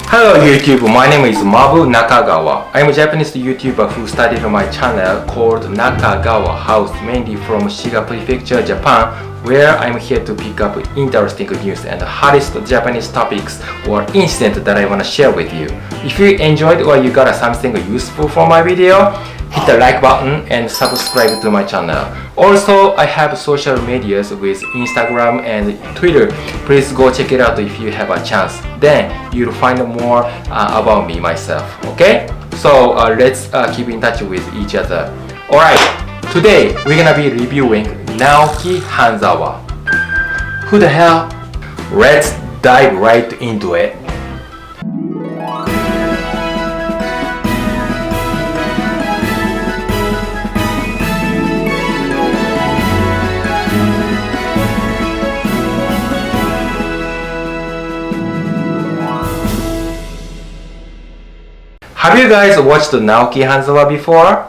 Hello YouTube, my name is Mabu Nakagawa. I'm a Japanese YouTuber who started my channel called Nakagawa House mainly from Shiga Prefecture, Japan, where I'm here to pick up interesting news and hottest Japanese topics or incidents that I want to share with you. If you enjoyed or you got something useful from my video, hit the like button and subscribe to my channel. Also, I have social medias with Instagram and Twitter. Please go check it out if you have a chance. Then you'll find more about me myself. Okay? So let's keep in touch with each other. Alright, today we're gonna be reviewing Naoki Hanzawa. Who the hell? Let's dive right into it. Have you guys watched Naoki Hanzawa before?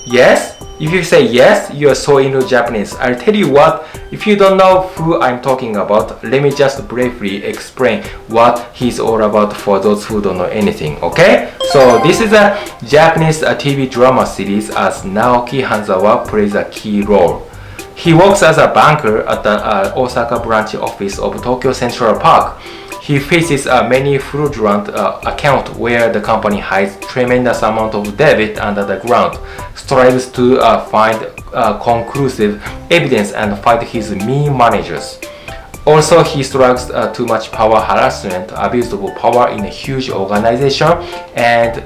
Yes? If you say yes, you are so into Japanese. I'll tell you what, if you don't know who I'm talking about, let me just briefly explain what he's all about for those who don't know anything, okay? So this is a Japanese TV drama series as Naoki Hanzawa plays a key role. He works as a banker at the Osaka branch office of Tokyo Central Park. He faces many fraudulent accounts where the company hides tremendous amount of debt under the ground, strives to find conclusive evidence and fight his mean managers. Also, he struggles too much power harassment, abuse of power in a huge organization, and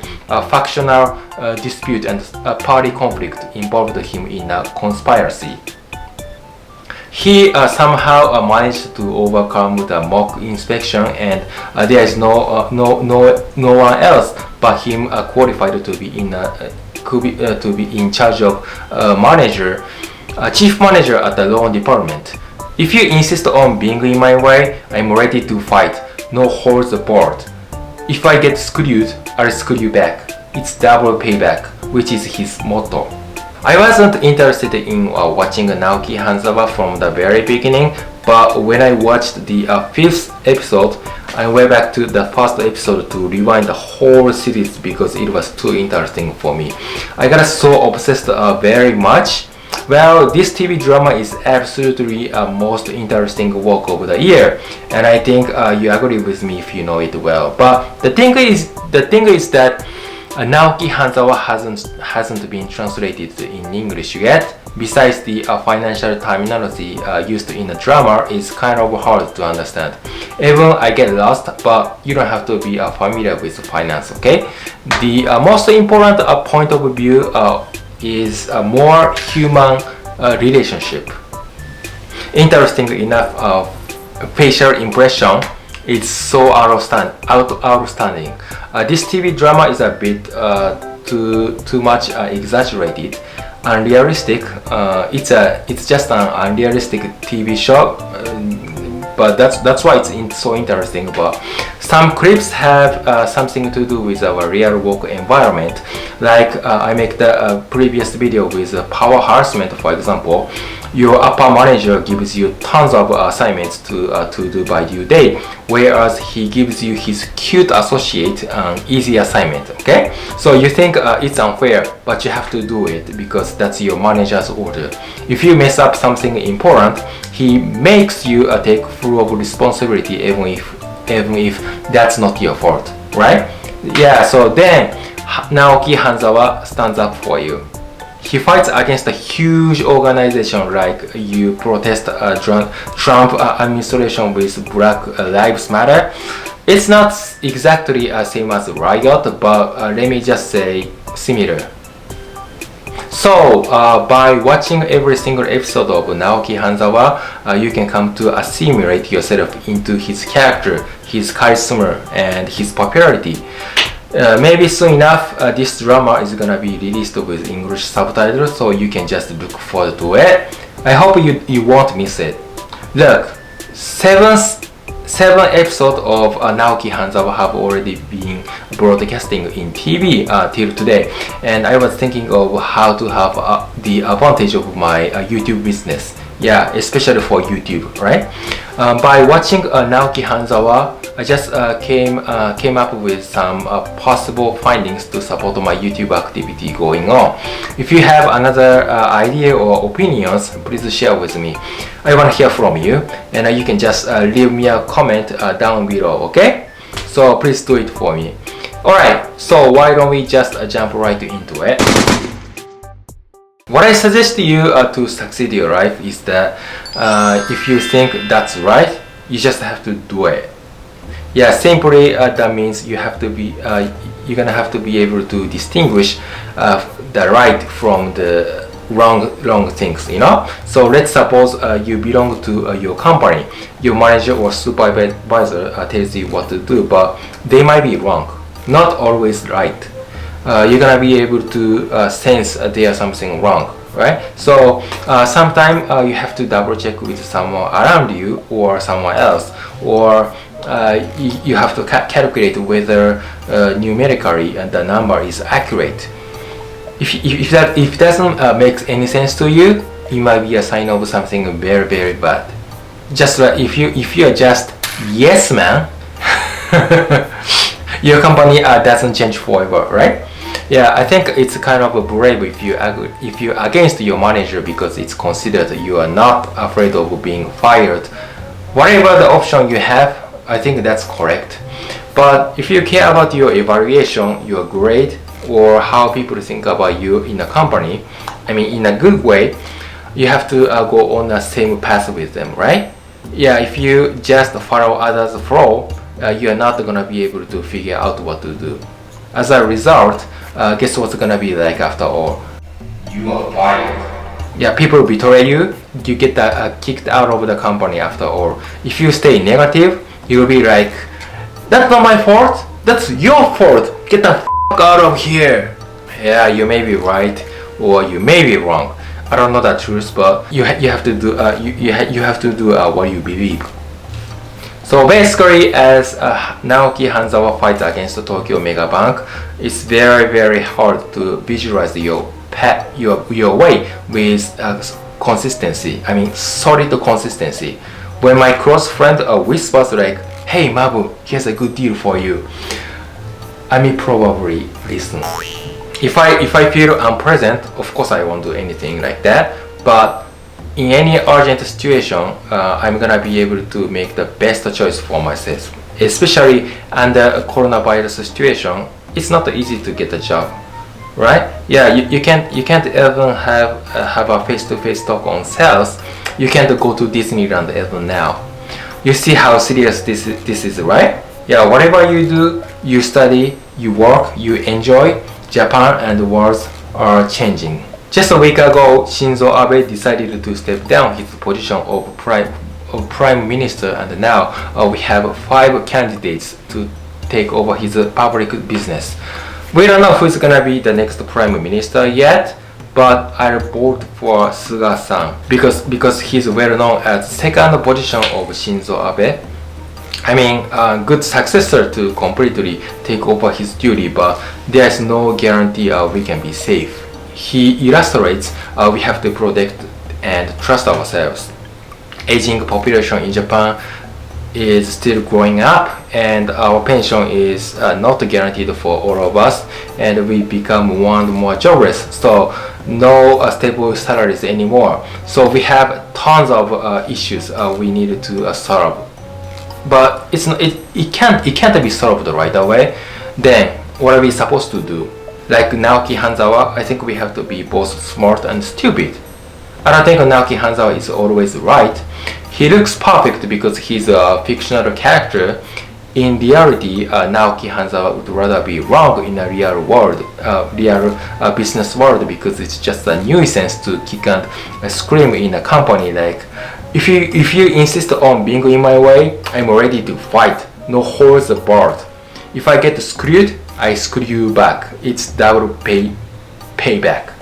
factional dispute and party conflict involved him in a conspiracy. He somehow managed to overcome the mock inspection, and there is no one else but him qualified to be in charge of chief manager at the loan department. If you insist on being in my way, I'm ready to fight. No holds barred. If I get screwed, I'll screw you back. It's double payback, which is his motto. I wasn't interested in watching Naoki Hanzawa from the very beginning, but when I watched the 5th episode, I went back to the first episode to rewind the whole series because it was too interesting for me. I got so obsessed very much. Well, this TV drama is absolutely most interesting work of the year, and I think you agree with me if you know it well. But the thing is that Naoki Hanzawa hasn't been translated in English yet. Besides, the financial terminology used in the drama is kind of hard to understand. Even I get lost, but you don't have to be familiar with finance, okay? The most important point of view is a more human relationship. Interesting enough, facial impression is so outstanding. This TV drama is a bit too much exaggerated, unrealistic. It's just an unrealistic TV show, but that's why it's so interesting. But some clips have something to do with our real work environment. Like I make the previous video with power harassment, for example. Your upper manager gives you tons of assignments to do by due date, whereas he gives you his cute associate an easy assignment, okay? So you think it's unfair, but you have to do it because that's your manager's order. If you mess up something important, he makes you take full of responsibility even if that's not your fault, right? Yeah, so then Naoki Hanzawa stands up for you. He fights against a huge organization like you protest Trump administration with Black Lives Matter. It's not exactly the same as riot, but let me just say similar. So by watching every single episode of Naoki Hanzawa, you can come to assimilate yourself into his character, his charisma, and his popularity. Maybe soon enough, this drama is gonna be released with English subtitles, so you can just look forward to it. I hope you won't miss it. Look, seven episodes of Naoki Hanzawa have already been broadcasting in TV till today, and I was thinking of how to have the advantage of my YouTube business. Yeah, especially for YouTube, right? By watching Naoki Hanzawa, I just came up with some possible findings to support my YouTube activity going on. If you have another idea or opinions, please share with me. I want to hear from you, and you can just leave me a comment down below, okay? So please do it for me. Alright, so why don't we just jump right into it. What I suggest to you to succeed in your life is that if you think that's right, you just have to do it. Yeah, simply that means you have to be you're gonna have to be able to distinguish the right from the wrong things, you know. So let's suppose you belong to your company. Your manager or supervisor tells you what to do, but they might be wrong, not always right. You're gonna be able to sense there's something wrong, right? So sometimes you have to double check with someone around you or someone else, or you have to calculate whether numerically the number is accurate. If that doesn't make any sense to you, it might be a sign of something very bad. Just like if you are just yes man, your company doesn't change forever, right? Yeah, I think it's kind of brave if you're against your manager because it's considered you are not afraid of being fired. Whatever the option you have, I think that's correct. But if you care about your evaluation, your grade, or how people think about you in a company, I mean in a good way, you have to go on the same path with them, right? Yeah, if you just follow others' flow, you are not gonna be able to figure out what to do. As a result, guess what's gonna be like after all? You are fired. Yeah, people betray you, you get kicked out of the company after all. If you stay negative, you'll be like, that's not my fault, that's your fault, get the f out of here. Yeah, you may be right, or you may be wrong. I don't know the truth, but you have to do you have to do what you believe. So basically, as Naoki Hanzawa fights against the Tokyo Mega Bank, it's very hard to visualize your way with consistency. I mean, solid consistency. When my close friend whispers like, "Hey Mabu, here's a good deal for you," I may probably listen. If I feel unpleasant, of course I won't do anything like that. But in any urgent situation, I'm gonna be able to make the best choice for myself. Especially under a coronavirus situation, it's not easy to get a job, right? Yeah, you can't even have a face-to-face talk on sales. You can't go to Disneyland even now. You see how serious this is, right? Yeah, whatever you do, you study, you work, you enjoy, Japan and the world are changing. Just a week ago, Shinzo Abe decided to step down his position of prime minister, and now we have 5 candidates to take over his public business. We don't know who's gonna be the next prime minister yet, but I'll vote for Suga-san because he's well known as second position of Shinzo Abe. I mean, good successor to completely take over his duty, but there's no guarantee we can be safe. He illustrates we have to protect and trust ourselves. Aging population in Japan is still growing up, and our pension is not guaranteed for all of us, and we become more and more jobless, so no stable salaries anymore. So we have tons of issues we need to solve. But it can't be solved right away. Then what are we supposed to do? Like Naoki Hanzawa, I think we have to be both smart and stupid. I don't think Naoki Hanzawa is always right. He looks perfect because he's a fictional character. In reality, Naoki Hanzawa would rather be wrong in a real world, business world, because it's just a nuisance to kick and scream in a company like, if you insist on being in my way, I'm ready to fight, no holds barred. If I get screwed, I screw you back. It's double payback.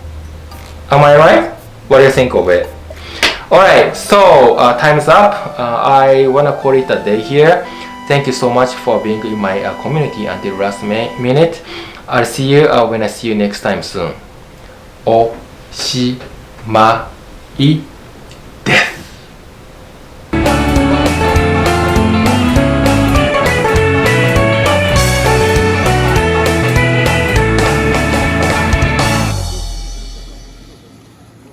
Am I right? What do you think of it? Alright, so time's up. I wanna call it a day here. Thank you so much for being in my community until last minute. I'll see you when I see you next time soon. おしまいです。